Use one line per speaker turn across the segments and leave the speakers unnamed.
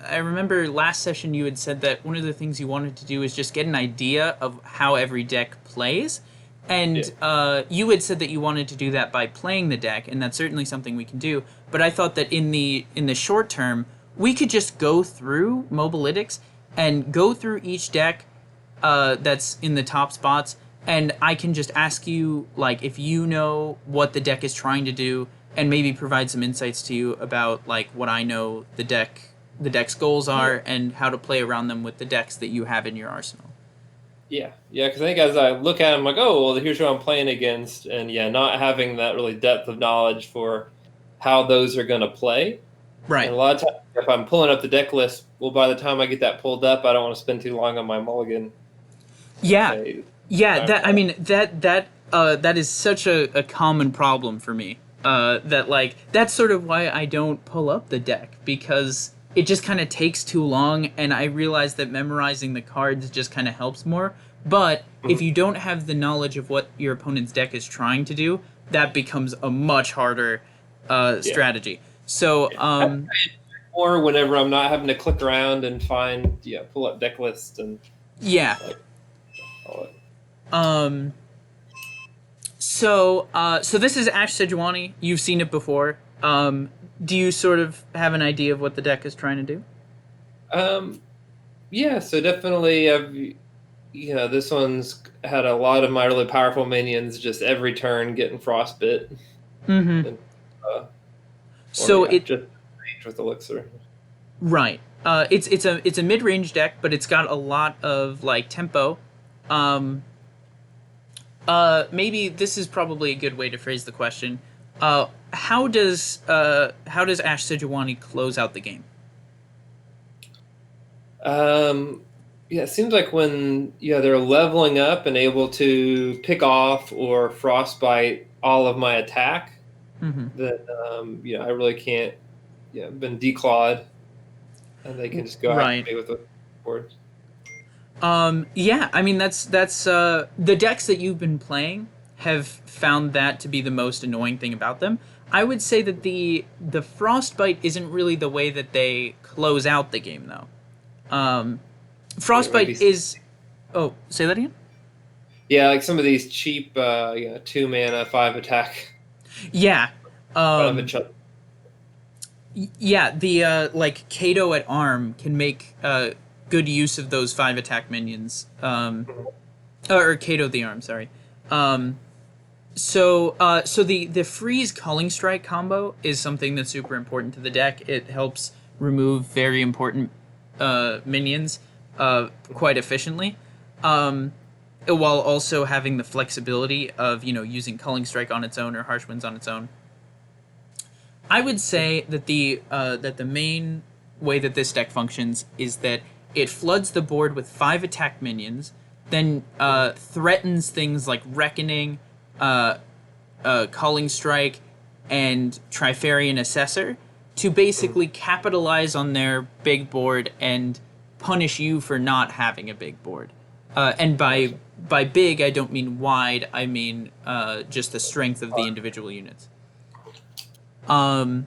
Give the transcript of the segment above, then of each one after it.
I remember last session you had said that one of the things you wanted to do is just get an idea of how every deck plays,
Yeah.
and you had said that you wanted to do that by playing the deck, and that's certainly something we can do. But I thought that in the short term, we could just go through Mobalytics and go through each deck that's in the top spots, and I can just ask you like if you know what the deck is trying to do, and maybe provide some insights to you about like what I know the deck's goals
Yeah.
are, and how to play around them with the decks that you have in your arsenal.
Yeah. Yeah. Because I think as I look at them, like, oh, well, here's who I'm playing against. And yeah, not having that really depth of knowledge for how those are going to play. And
Right.
a lot of times, if I'm pulling up the deck list, well, by the time I get that pulled up, I don't want to spend too long on my mulligan
Yeah.
phase.
Yeah,
Time
that
for
I
that.
mean that is such a common problem for me. That like that's sort of why I don't pull up the deck, because it just kind of takes too long, and I realize that memorizing the cards just kind of helps more. But if
Mhm.
you don't have the knowledge of what your opponent's deck is trying to do, that becomes a much harder
Yeah.
strategy. So
Or whenever I'm not having to click around and find, yeah, pull up deck lists and
yeah.
like all that.
Um, so this is Ashe Sejuani. You've seen it before. Do you sort of have an idea of what the deck is trying to do?
Um, yeah, so definitely, this one's had a lot of my really powerful minions just every turn getting frostbit,
Mm-hmm.
and or
So
yeah,
it
just range with elixir.
right. It's a mid range deck, but it's got a lot of like tempo. Um, Maybe this is probably a good way to phrase the question. How does Ashe Sejuani close out the game?
Um, yeah, it seems like when they're leveling up and able to pick off or frostbite all of my attack,
Mm-hmm.
then I really can't. Yeah, been declawed, and they can just go after
Right.
me with the board.
Yeah, I mean that's the decks that you've been playing have found that to be the most annoying thing about them. I would say that the frostbite isn't really the way that they close out the game though. Um,
Yeah, maybe.
frostbite is oh, say that again.
Yeah, like some of these cheap, 2 mana 5 attack
Yeah.
kind of a
Um,
chunk.
yeah, the like Kato at arm can make good use of those 5 attack minions. Or Kato the arm, sorry. Um, so the freeze culling strike combo is something that's super important to the deck. It helps remove very important minions quite efficiently, while also having the flexibility of using culling strike on its own or harsh winds on its own. I would say that the main way that this deck functions is that it floods the board with 5 attack minions, then threatens things like Reckoning, uh, Calling Strike, and Trifarian Assessor to basically capitalize on their big board and punish you for not having a big board. And by big, I don't mean wide. I mean just the strength of the individual units. But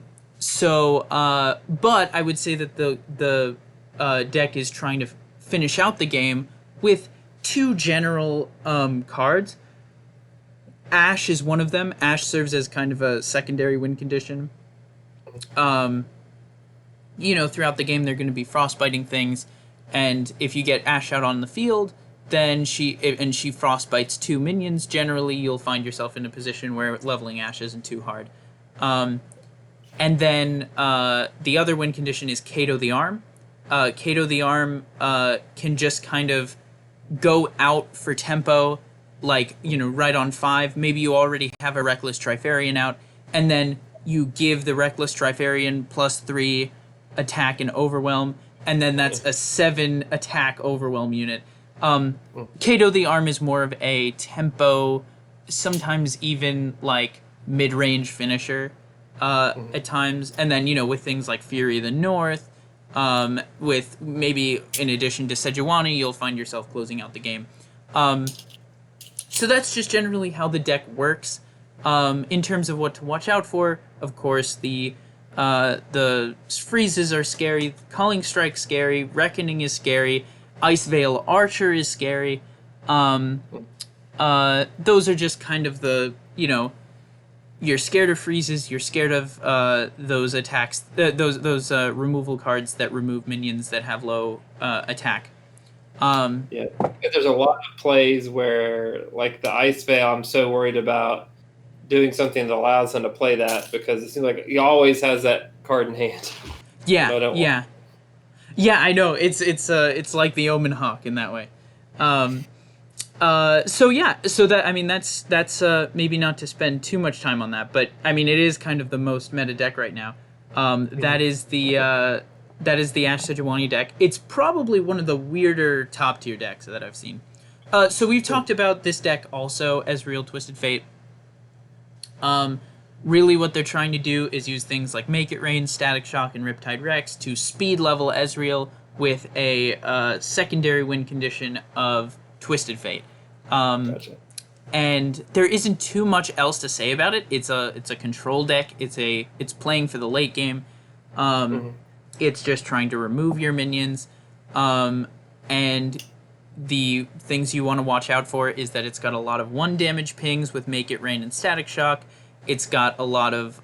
I would say that the deck is trying to finish out the game with two general cards. Ashe is one of them. Ashe serves as kind of a secondary win condition. Um, Throughout the game, they're going to be frostbiting things, and if you get Ashe out on the field, then she frostbites 2 minions. Generally, you'll find yourself in a position where leveling Ashe isn't too hard. Um, and then the other win condition is Kato the Arm. Kato the Arm can just kind of go out for tempo, like, right on 5. Maybe you already have a Reckless Trifarian out, and then you give the Reckless Trifarian +3 attack and overwhelm, and then that's a 7 attack overwhelm unit. Kato the Arm is more of a tempo, sometimes even like mid range finisher at times. And then, with things like Fury of the North, with maybe in addition to Sejuani, you'll find yourself closing out the game. So that's just generally how the deck works. In terms of what to watch out for, of course, The freezes are scary. Culling Strike's scary. Reckoning is scary. Ice Veil Archer is scary. Those are just kind of the, you're scared of freezes. You're scared of those attacks. Those removal cards that remove minions that have low attack.
Yeah, there's a lot of plays where, like the Ice Veil, I'm so worried about doing something that allows him to play that, because it seems like he always has that card in hand.
Yeah, yeah, I know. It's like the Omen Hawk in that way. So that's maybe not to spend too much time on that, but I mean it is kind of the most meta deck right now. That is the Ashe Sejuani deck. It's probably one of the weirder top tier decks that I've seen. So we've talked about this deck also, Ezreal Twisted Fate. Really what they're trying to do is use things like Make It Rain, Static Shock, and Riptide Rex to speed level Ezreal with a secondary win condition of Twisted Fate.
Gotcha.
And there isn't too much else to say about it. It's a control deck. It's playing for the late game. It's just trying to remove your minions. And the things you want to watch out for is that it's got a lot of 1 damage pings with Make It Rain and Static Shock. It's got a lot of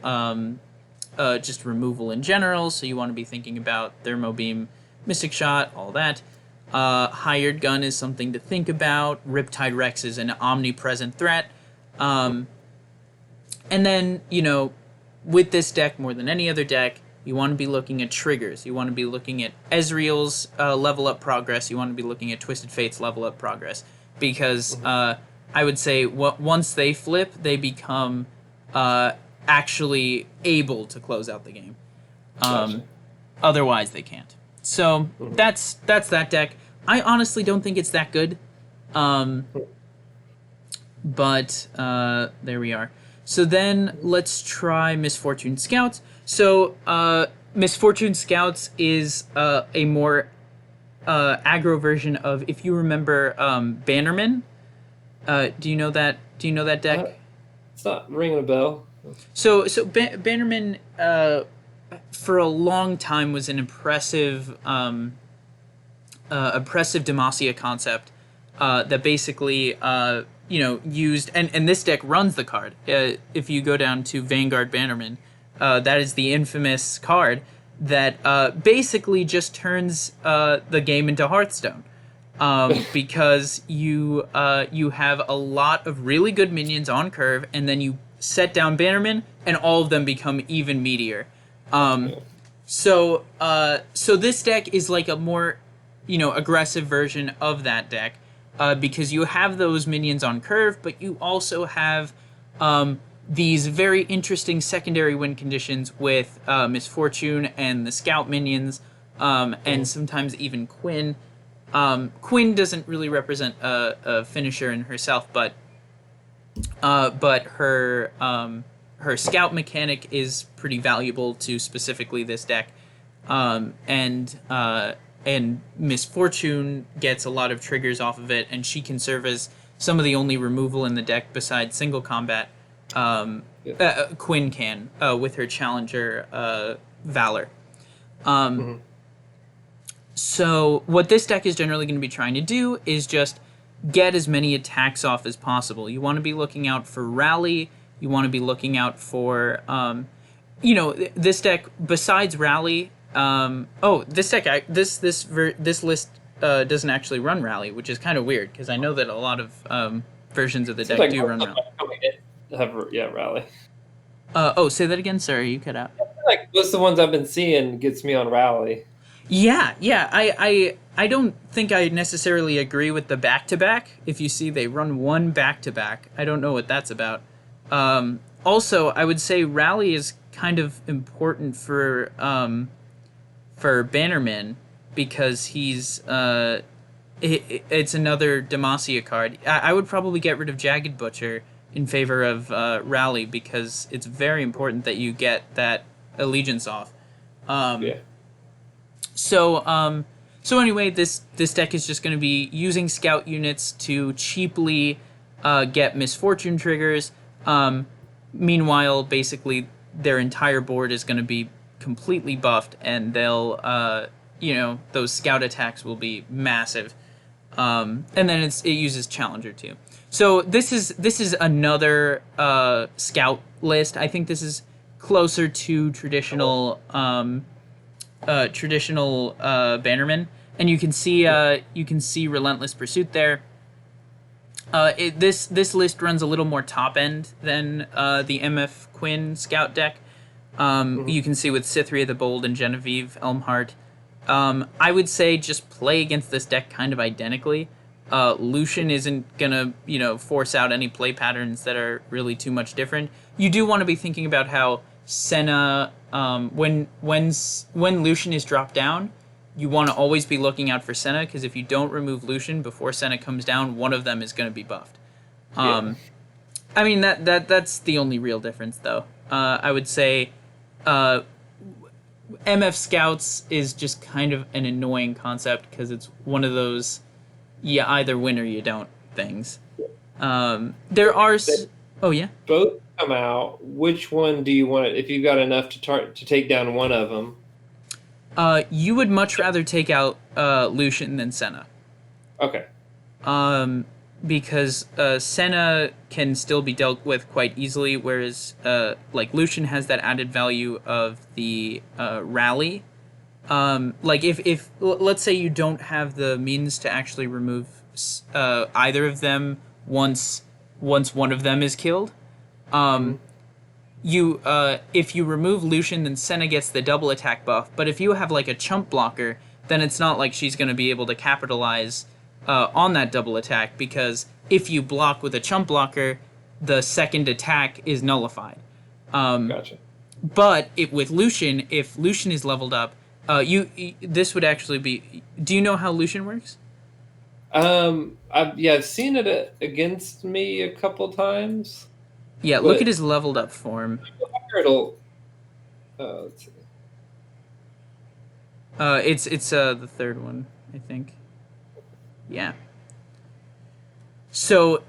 just removal in general, so you want to be thinking about Thermo Beam, Mystic Shot, all that. Hired Gun is something to think about. Riptide Rex is an omnipresent threat. And then, with this deck, more than any other deck, you want to be looking at triggers. You want to be looking at Ezreal's level up progress. You want to be looking at Twisted Fate's level up progress. Because I would say once they flip, they become actually able to close out the game.
Gotcha.
Otherwise, they can't. So that's that deck. I honestly don't think it's that good. But there we are. So then let's try Misfortune Scouts. So Misfortune Scouts is a more aggro version of, if you remember, Bannerman. Do you know that deck?
It's not ringing a bell.
So Bannerman for a long time was an impressive Demacia concept that basically used, and this deck runs the card. If you go down to Vanguard Bannerman, that is the infamous card that basically just turns the game into Hearthstone. Because you have a lot of really good minions on curve, and then you set down Bannerman, and all of them become even meatier. So this deck is like a more, aggressive version of that deck, because you have those minions on curve, but you also have these very interesting secondary win conditions with Misfortune and the Scout minions, and sometimes even Quinn. Quinn doesn't really represent a finisher in herself, but her Scout mechanic is pretty valuable to specifically this deck, and Misfortune gets a lot of triggers off of it, and she can serve as some of the only removal in the deck besides single combat. Quinn can with her challenger Valor. So what this deck is generally going to be trying to do is just get as many attacks off as possible. You want to be looking out for Rally. You want to be looking out for, this deck besides Rally. This list doesn't actually run Rally, which is kind of weird because I know that a lot of versions of the deck do run Rally.
Rally.
Say that again. Sorry, you cut out.
Like most of the ones I've been seeing gets me on Rally.
Yeah. I don't think I necessarily agree with the back-to-back. If you see they run one back-to-back, I don't know what that's about. Also, I would say Rally is kind of important for Bannerman because he's it's another Demacia card. I would probably get rid of Jagged Butcher in favor of Rally because it's very important that you get that allegiance off. So anyway, this deck is just going to be using Scout units to cheaply get Misfortune triggers. Meanwhile, basically, their entire board is going to be completely buffed, and they'll those scout attacks will be massive. And then it uses Challenger too. So this is another scout list. I think this is closer to traditional Bannerman, and you can see Relentless Pursuit there. This list runs a little more top end than the MF Quinn scout deck. You can see with Cytherea the Bold and Genevieve Elmhart. I would say just play against this deck kind of identically. Lucian isn't gonna, force out any play patterns that are really too much different. You do want to be thinking about how Senna, when Lucian is dropped down, you want to always be looking out for Senna, because if you don't remove Lucian before Senna comes down, one of them is going to be buffed. I mean that's the only real difference, though. I would say MF Scouts is just kind of an annoying concept because it's one of those you either win or you don't things. There are
both come out. Which one do you want? If you've got enough to take down one of them,
you would much rather take out Lucian than Senna.
Okay.
Because Senna can still be dealt with quite easily, whereas Lucian has that added value of the rally. If let's say you don't have the means to actually remove either of them once one of them is killed, if you remove Lucian, then Senna gets the double attack buff. But if you have a chump blocker, then it's not like she's going to be able to capitalize on that double attack, because if you block with a chump blocker, the second attack is nullified.
Gotcha.
But with Lucian, if Lucian is leveled up, this would actually be. Do you know how Lucian works?
I've seen it against me a couple times.
Yeah, look at his leveled up form.
Let's see.
It's the third one, I think. Yeah. So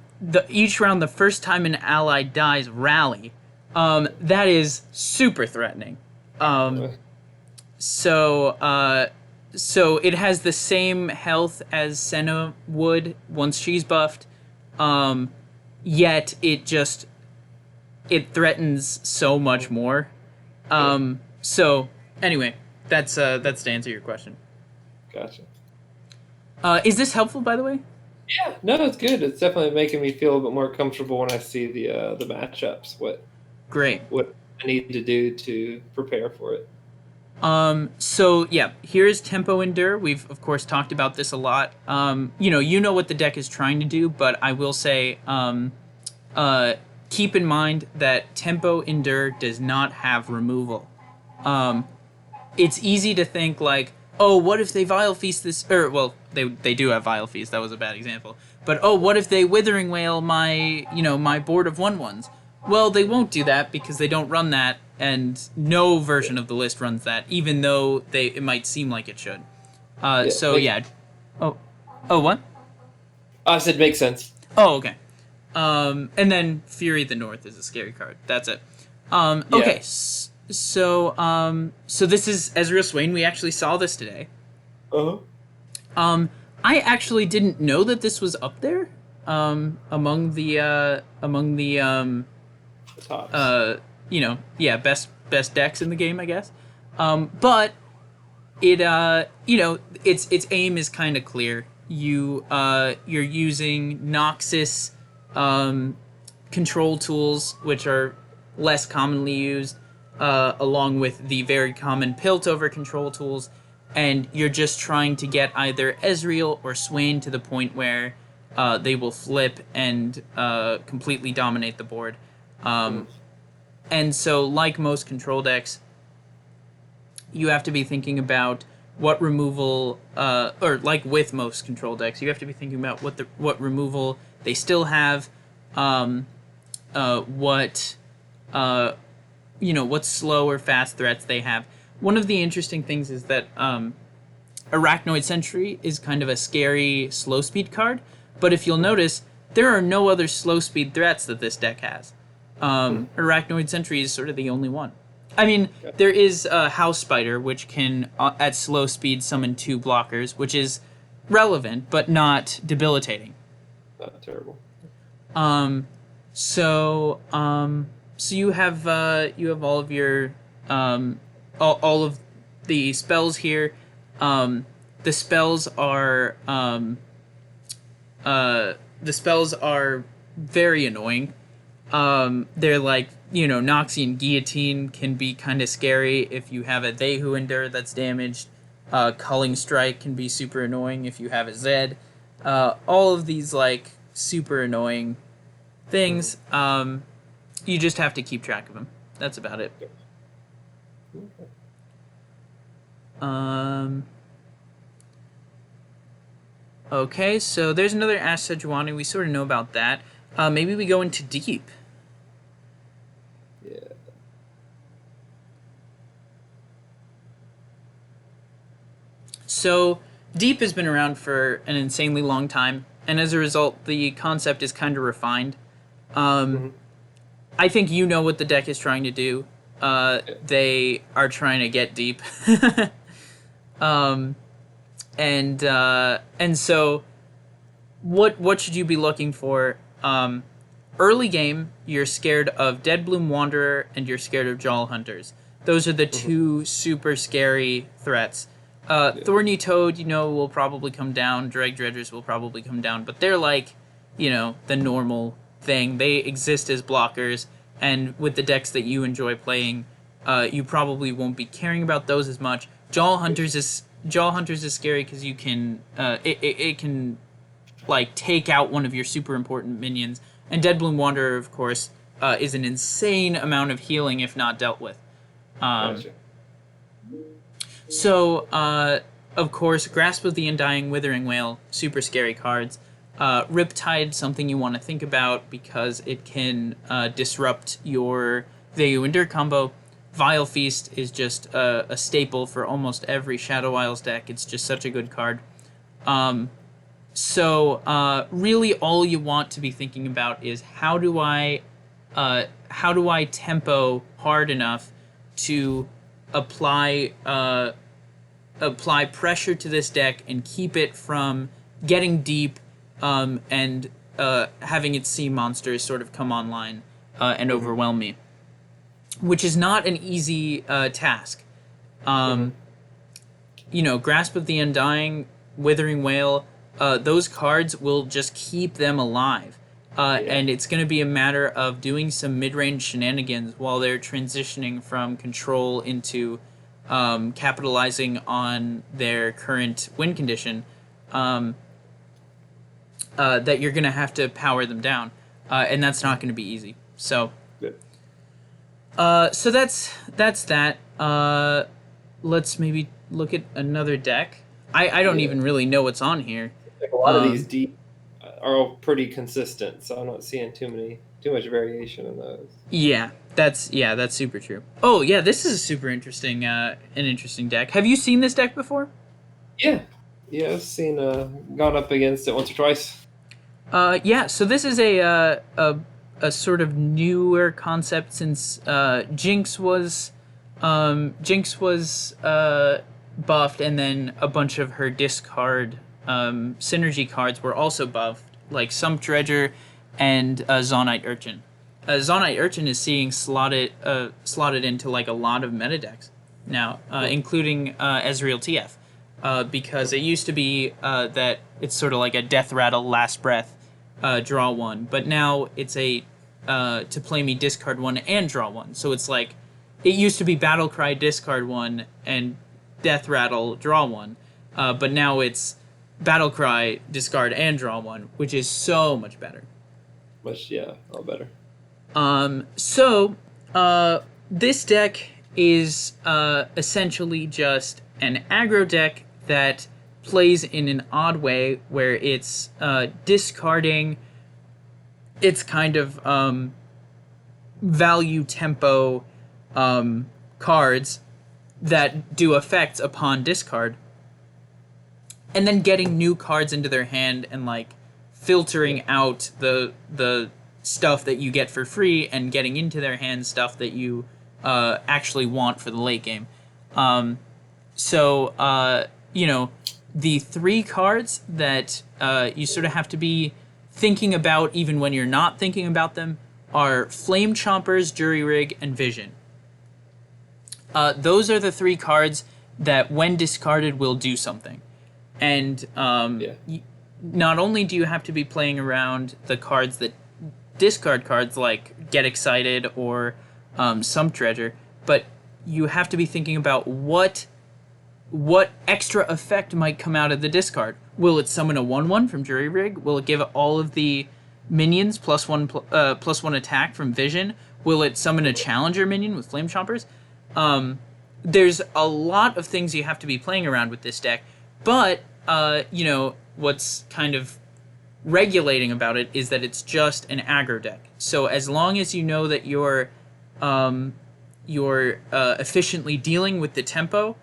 each round, the first time an ally dies, rally. That is super threatening. So it has the same health as Senna would once she's buffed. Yet it threatens so much more. So anyway, that's to answer your question.
Gotcha.
Is this helpful, by the way?
Yeah, no, it's good. It's definitely making me feel a bit more comfortable when I see the matchups. What I need to do to prepare for it.
So yeah, here's Tempo Endure. We've of course talked about this a lot. You know what the deck is trying to do, but I will say, keep in mind that Tempo Endure does not have removal. It's easy to think oh, what if they Vile Feast this? They do have Vile Feast. That was a bad example. But what if they Withering Wail my board of 1/1s? Well, they won't do that because they don't run that, and no version of the list runs that, even though it might seem like it should. Oh, what?
I said makes sense.
Oh, okay. And then Fury the North is a scary card. That's it. Okay. So this is Ezreal Swain. We actually saw this today. I actually didn't know that this was up there. Among the
tops.
Best decks in the game, I guess. But it its aim is kind of clear. You're using Noxus control tools, which are less commonly used, along with the very common Piltover control tools, and you're just trying to get either Ezreal or Swain to the point where they will flip and completely dominate the board. And so, like most control decks, you have to be thinking about what removal, or like with most control decks, you have to be thinking about what removal they still have, what slow or fast threats they have. One of the interesting things is that Arachnoid Sentry is kind of a scary slow speed card, but if you'll notice, there are no other slow speed threats that this deck has. Arachnoid Sentry is sort of the only one. I mean,
Okay.
there is House Spider, which can, at slow speed, summon 2 blockers, which is relevant, but not debilitating.
Not terrible.
So you have all of your all of the spells here. The spells are very annoying. They're like, Noxie and Guillotine can be kind of scary if you have a They Who Endure that's damaged. Culling Strike can be super annoying if you have a Zed. All of these, like, super annoying things. You just have to keep track of them. That's about it. Okay, so there's another Ashe Sejuani. We sort of know about that. Maybe we go into Deep.
Yeah.
So Deep has been around for an insanely long time, and as a result, the concept is kind of refined. I think you know what the deck is trying to do. They are trying to get deep. And so what should you be looking for? Early game, you're scared of Deadbloom Wanderer and you're scared of Jaw Hunters. Those are the two super scary threats. Thorny Toad, will probably come down. Dreg Dredgers will probably come down, but they're like, the normal thing. They exist as blockers, and with the decks that you enjoy playing, you probably won't be caring about those as much. Jaw Hunters is scary because you can it can like take out one of your super important minions, and Deadbloom Wanderer, of course, is an insane amount of healing if not dealt with.
Gotcha.
So, of course, Grasp of the Undying, Withering Wail, super scary cards. Riptide, something you want to think about because it can disrupt your They Who Endure combo. Vile Feast is just a staple for almost every Shadow Isles deck. It's just such a good card. So really all you want to be thinking about is how do I tempo hard enough to apply pressure to this deck and keep it from getting deep and having its sea monsters sort of come online and overwhelm me, which is not an easy task. Grasp of the Undying, Withering Wail, those cards will just keep them alive. And it's going to be a matter of doing some mid-range shenanigans while they're transitioning from control into capitalizing on their current win condition, that you're going to have to power them down. And that's not going to be easy. So,
Good.
so that's that. Let's maybe look at another deck. I don't even really know what's on here.
Like a lot of these deep are all pretty consistent, so I'm not seeing too much variation in those.
Yeah, that's super true. Oh yeah, this is a super interesting, an interesting deck. Have you seen this deck before?
Yeah, I've seen gone up against it once or twice.
Yeah. So this is a sort of newer concept since Jinx was buffed, and then a bunch of her discard synergy cards were also buffed, like Sump Dredger and Zonite Urchin. Zonite Urchin is seeing slotted into like a lot of meta decks now, including Ezreal TF, because it used to be that it's sort of like a Death Rattle Last Breath draw one, but now it's a to play me discard one and draw one. So it's like it used to be Battle Cry discard one and Death Rattle draw one, but now it's Battle Cry discard and draw one, which is so much better.
A lot better.
So this deck is essentially just an aggro deck that plays in an odd way where it's discarding its kind of value tempo cards that do effects upon discard, and then getting new cards into their hand and like filtering out the stuff that you get for free and getting into their hand stuff that you actually want for the late game. So the 3 cards that you sort of have to be thinking about even when you're not thinking about them are Flame Chompers, Jury Rig, and Vision. Those are the 3 cards that, when discarded, will do something. And not only do you have to be playing around the cards that discard cards like Get Excited or Sump Treasure, but you have to be thinking about what extra effect might come out of the discard. Will it summon a 1/1 from Jury Rig? Will it give all of the minions +1 attack from Vision? Will it summon a challenger minion with Flame Chompers? There's a lot of things you have to be playing around with this deck, but what's kind of regulating about it is that it's just an aggro deck. So as long as you know that you're efficiently dealing with the tempo,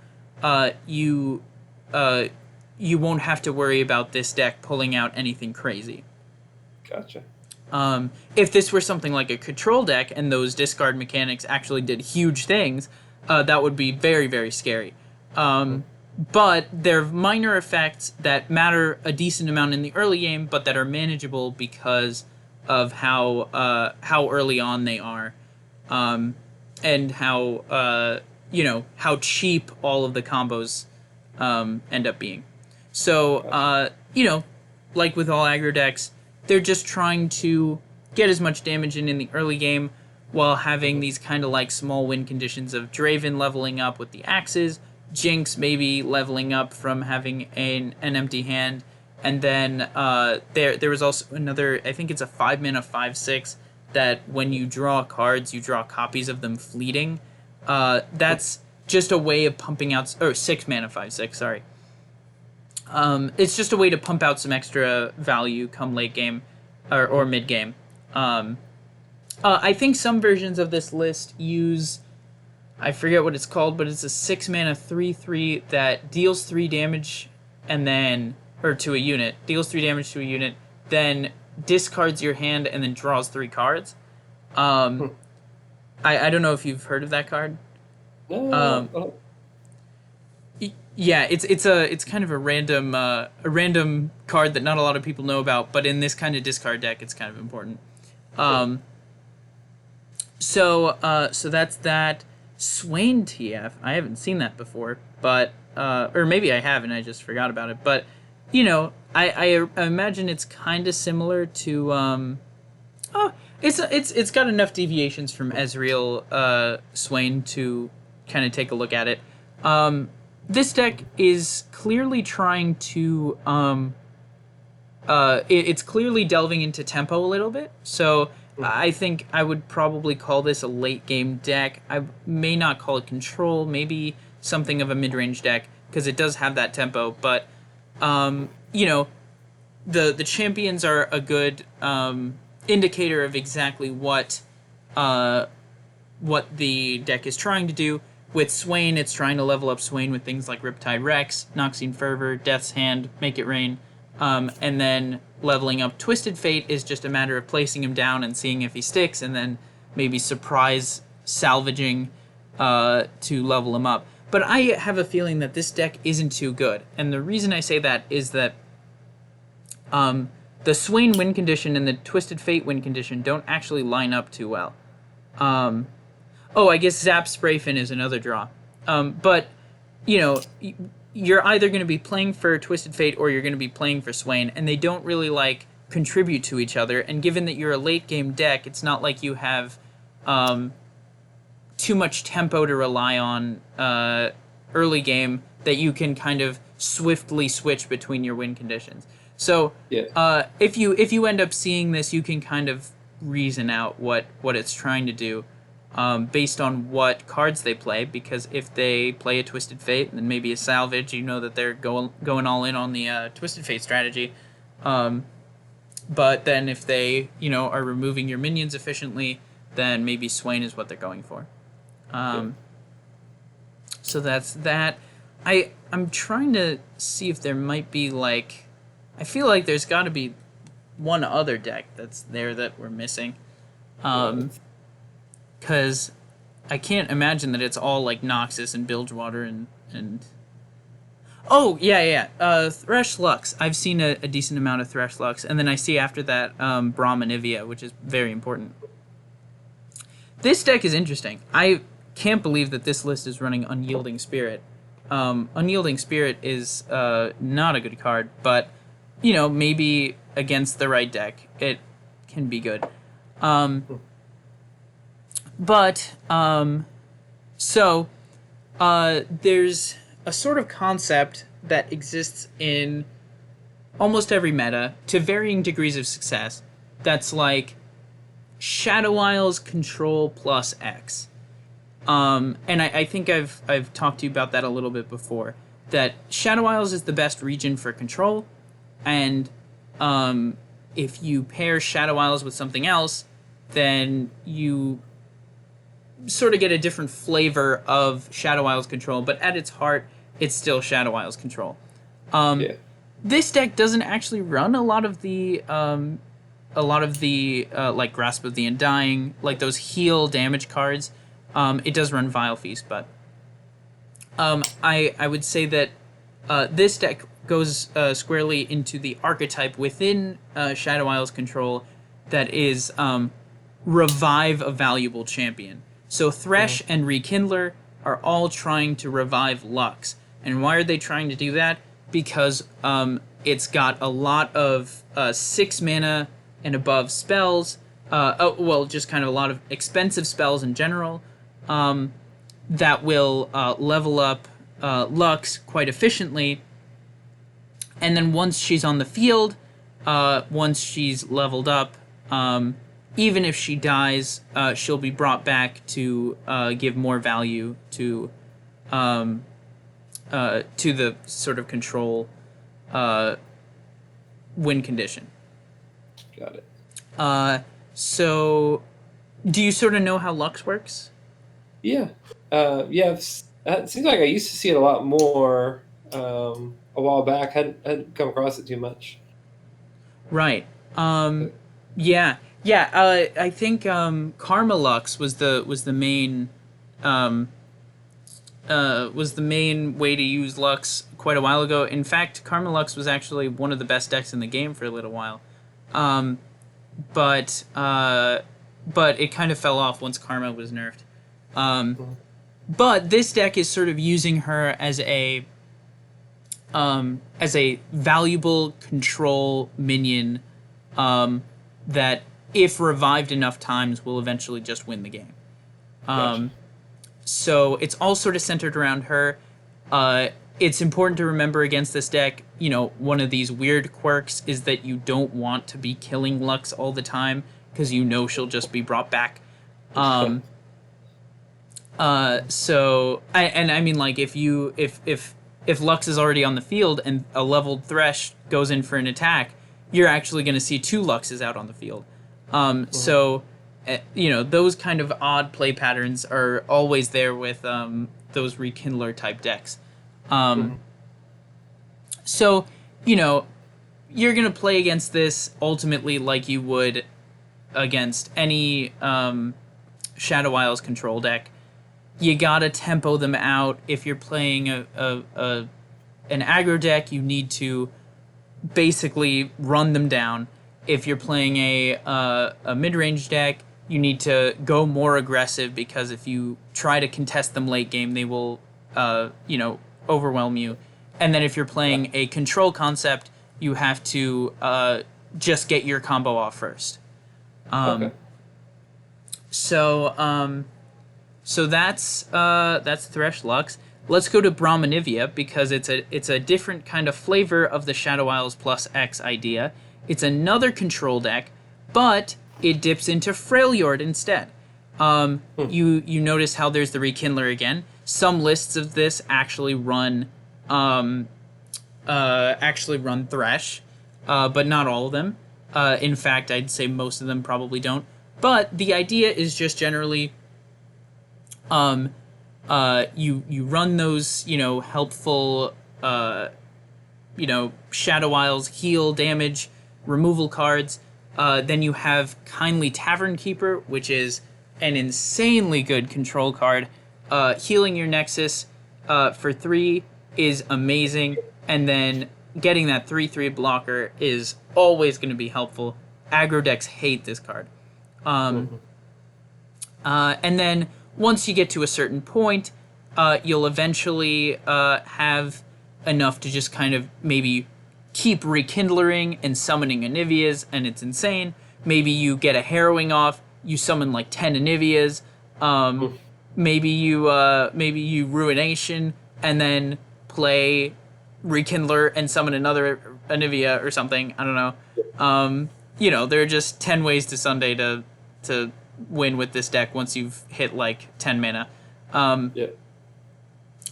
you won't have to worry about this deck pulling out anything crazy.
Gotcha.
If this were something like a control deck and those discard mechanics actually did huge things, that would be very, very scary. But there are minor effects that matter a decent amount in the early game, but that are manageable because of how early on they are, and how cheap all of the combos end up being. So like with all aggro decks, they're just trying to get as much damage in the early game while having these kind of like small win conditions of Draven leveling up with the axes, Jinx maybe leveling up from having an empty hand, and then there was also another, I think it's a 5-mana 5/6 that when you draw cards, you draw copies of them fleeting. That's just a way of pumping out, 6-mana 5/6, sorry. It's just a way to pump out some extra value come late game or mid game. I think some versions of this list use, I forget what it's called, but it's a 6-mana 3/3 that deals 3 damage and then, or to a unit, deals 3 damage to a unit, then discards your hand and then draws 3 cards. I don't know if you've heard of that card.
No.
Yeah, it's kind of a random card that not a lot of people know about, but in this kind of discard deck, it's kind of important. So that's that. Swain TF. I haven't seen that before, but or maybe I have and I just forgot about it. But I imagine it's kind of similar to it's got enough deviations from Ezreal Swain to kind of take a look at it. This deck is clearly trying to it's clearly delving into tempo a little bit. So I think I would probably call this a late game deck. I may not call it control, maybe something of a mid-range deck, because it does have that tempo. But the champions are a good indicator of exactly what the deck is trying to do. With Swain, it's trying to level up Swain with things like Riptide Rex, Noxian Fervor, Death's Hand, Make It Rain, and then leveling up Twisted Fate is just a matter of placing him down and seeing if he sticks, and then maybe surprise salvaging to level him up. But I have a feeling that this deck isn't too good, and the reason I say that is that the Swain win condition and the Twisted Fate win condition don't actually line up too well. I guess Zap Sprayfin is another draw. But, you're either going to be playing for Twisted Fate or you're going to be playing for Swain, and they don't really, contribute to each other. And given that you're a late-game deck, it's not like you have too much tempo to rely on early game that you can kind of swiftly switch between your win conditions. So if you end up seeing this, you can kind of reason out what it's trying to do. Based on what cards they play, because if they play a Twisted Fate and then maybe a Salvage, you know that they're going all in on the Twisted Fate strategy. But then if they, are removing your minions efficiently, then maybe Swain is what they're going for. So that's that. I'm trying to see if there might be I feel like there's got to be one other deck that's there that we're missing. Because I can't imagine that it's all like Noxus and Bilgewater and. Oh yeah. Thresh Lux. I've seen a decent amount of Thresh Lux, and then I see after that Braum Anivia, which is very important. This deck is interesting. I can't believe that this list is running Unyielding Spirit. Unyielding Spirit is not a good card, but maybe against the right deck, it can be good. There's a sort of concept that exists in almost every meta to varying degrees of success. That's like Shadow Isles control plus X. And I think I've talked to you about that a little bit before. That Shadow Isles is the best region for control, and if you pair Shadow Isles with something else, then you sort of get a different flavor of Shadow Isles control, but at its heart, it's still Shadow Isles control. This deck doesn't actually run a lot of the like Grasp of the Undying, like those heal damage cards. It does run Vile Feast, but I would say that this deck goes squarely into the archetype within Shadow Isles control that is revive a valuable champion. So Thresh and Rekindler are all trying to revive Lux. And why are they trying to do that? Because it's got a lot of 6 mana and above spells. Just kind of a lot of expensive spells in general that will level up Lux quite efficiently. And then once she's on the field, once she's leveled up, even if she dies, she'll be brought back to give more value to the sort of control win condition.
Got it.
So, do you sort of know how Lux works?
Yeah. It seems like I used to see it a lot more a while back. Hadn't come across it too much.
Right. Yeah. I think Karma Lux was the main way to use Lux quite a while ago. In fact, Karma Lux was actually one of the best decks in the game for a little while. But it kind of fell off once Karma was nerfed. But this deck is sort of using her as a valuable control minion that, if revived enough times, will eventually just win the game.
Gotcha.
So it's all sort of centered around her. It's important to remember against this deck, one of these weird quirks is that you don't want to be killing Lux all the time because she'll just be brought back. I mean, like, if Lux is already on the field and a leveled Thresh goes in for an attack, you're actually going to see 2 Luxes out on the field. So, those kind of odd play patterns are always there with those Rekindler type decks. So, you're going to play against this ultimately like you would against any Shadow Isles control deck. You gotta tempo them out. If you're playing an aggro deck, you need to basically run them down. If you're playing a mid-range deck, you need to go more aggressive, because if you try to contest them late game, they will, overwhelm you. And then if you're playing a control concept, you have to just get your combo off first.
Okay.
So that's Thresh Lux. Let's go to Braum Anivia, because it's a different kind of flavor of the Shadow Isles plus X idea. It's another control deck, but it dips into Freljord instead. You notice how there's the Rekindler again. Some lists of this actually run Thresh, but not all of them. In fact, I'd say most of them probably don't. But the idea is just generally, you run those, helpful, Shadow Isles heal damage removal cards. Then you have Kindly Tavern Keeper, which is an insanely good control card. Healing your Nexus for 3 is amazing, and then getting that 3/3 blocker is always going to be helpful. Aggro decks hate this card. And then once you get to a certain point, you'll eventually have enough to just kind of maybe keep rekindling and summoning Anivias, and it's insane. Maybe you get a harrowing off, you summon like 10 Anivias. Maybe you Ruination and then play Rekindler and summon another Anivia or something. I don't know. There are just 10 ways to Sunday to win with this deck once you've hit like 10 mana.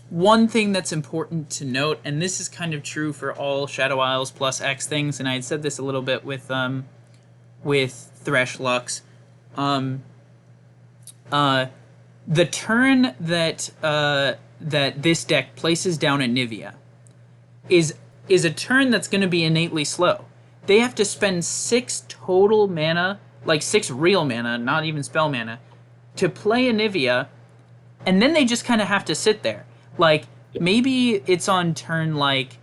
One thing that's important to note, and this is kind of true for all Shadow Isles plus X things, and I had said this a little bit with Thresh Lux. The turn that this deck places down Anivia is a turn that's going to be innately slow. They have to spend 6 total mana, like 6 real mana, not even spell mana, to play Anivia, and then they just kind of have to sit there. Like, maybe it's on turn, like,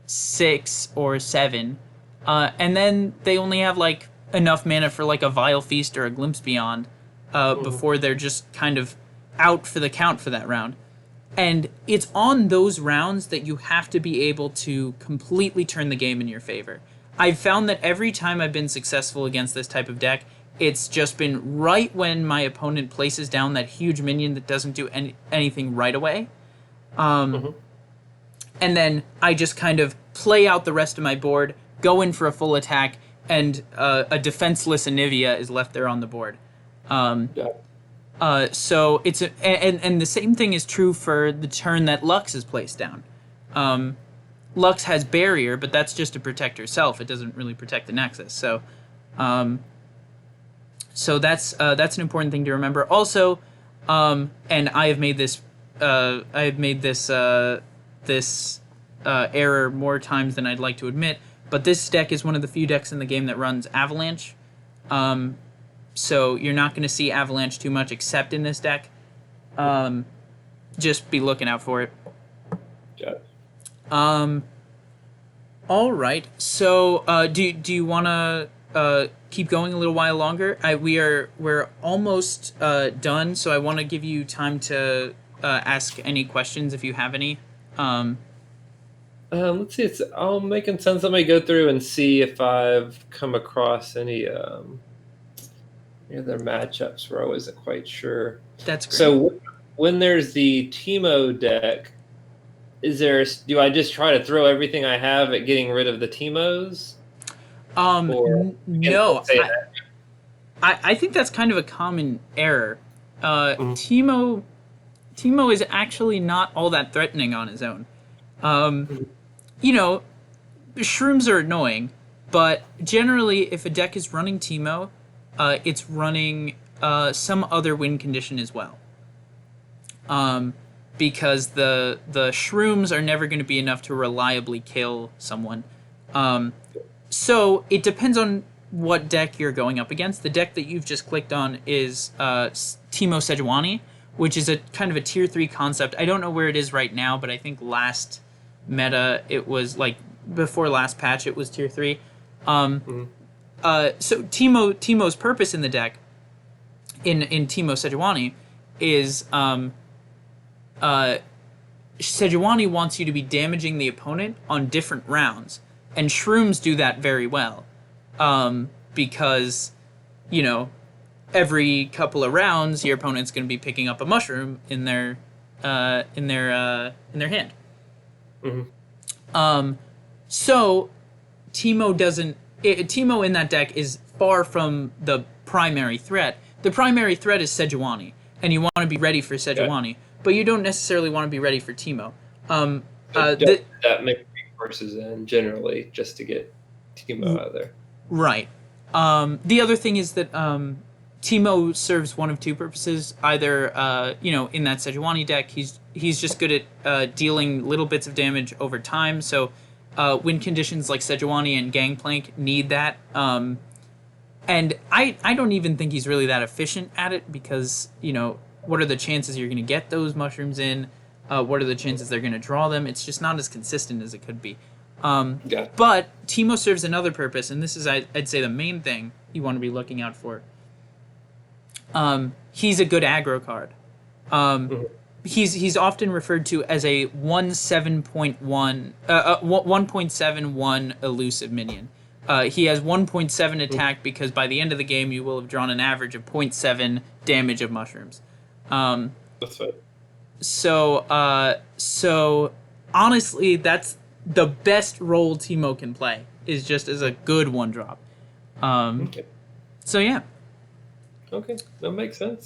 6 or 7, and then they only have, like, enough mana for, like, a Vile Feast or a Glimpse Beyond before they're just kind of out for the count for that round. And it's on those rounds that you have to be able to completely turn the game in your favor. I've found that every time I've been successful against this type of deck, it's just been right when my opponent places down that huge minion that doesn't do anything right away. And then I just kind of play out the rest of my board, go in for a full attack, and a defenseless Anivia is left there on the board. So it's and the same thing is true for the turn that Lux is placed down. Lux has barrier, but that's just to protect herself. It doesn't really protect the Nexus. So that's an important thing to remember. Also, and I have made this error more times than I'd like to admit, but this deck is one of the few decks in the game that runs Avalanche. So you're not going to see Avalanche too much except in this deck. Just be looking out for it.
Got it.
All right. So do you want to keep going a little while longer? We're almost done, so I want to give you time to ask any questions if you have any.
Let's see. It's all making sense. Let me go through and see if I've come across any other matchups where I wasn't quite sure.
That's great.
So when there's the Teemo deck, do I just try to throw everything I have at getting rid of the Teemos?
No. I think that's kind of a common error. Teemo is actually not all that threatening on his own. Shrooms are annoying, but generally if a deck is running Teemo, it's running some other win condition as well. Because the shrooms are never going to be enough to reliably kill someone. So it depends on what deck you're going up against. The deck that you've just clicked on is Teemo Sejuani, which is a kind of a tier 3 concept. I don't know where it is right now, but I think last meta it was, like, before last patch it was tier 3. So Teemo's purpose in the deck, in Teemo Sejuani, is Sejuani wants you to be damaging the opponent on different rounds, and shrooms do that very well, because every couple of rounds your opponent's going to be picking up a mushroom in their hand. So Teemo in that deck is far from the primary threat. The primary threat is Sejuani, and you want to be ready for Sejuani, but you don't necessarily want to be ready for Teemo.
That makes resources in generally just to get Teemo out of there.
Right. The other thing is that Teemo serves one of two purposes. Either in that Sejuani deck, he's just good at dealing little bits of damage over time. So win conditions like Sejuani and Gangplank need that. And I don't even think he's really that efficient at it because, you know, what are the chances you're going to get those mushrooms in? What are the chances they're going to draw them? It's just not as consistent as it could be. But Teemo serves another purpose, and this is, I'd say, the main thing you want to be looking out for. He's a good aggro card. He's often referred to as a 1.71 elusive minion. He has 1.7 attack because by the end of the game you will have drawn an average of 0.7 damage of mushrooms.
That's right.
So honestly, that's the best role Teemo can play, is just as a good 1-drop.
Okay.
So yeah.
Okay, that makes sense.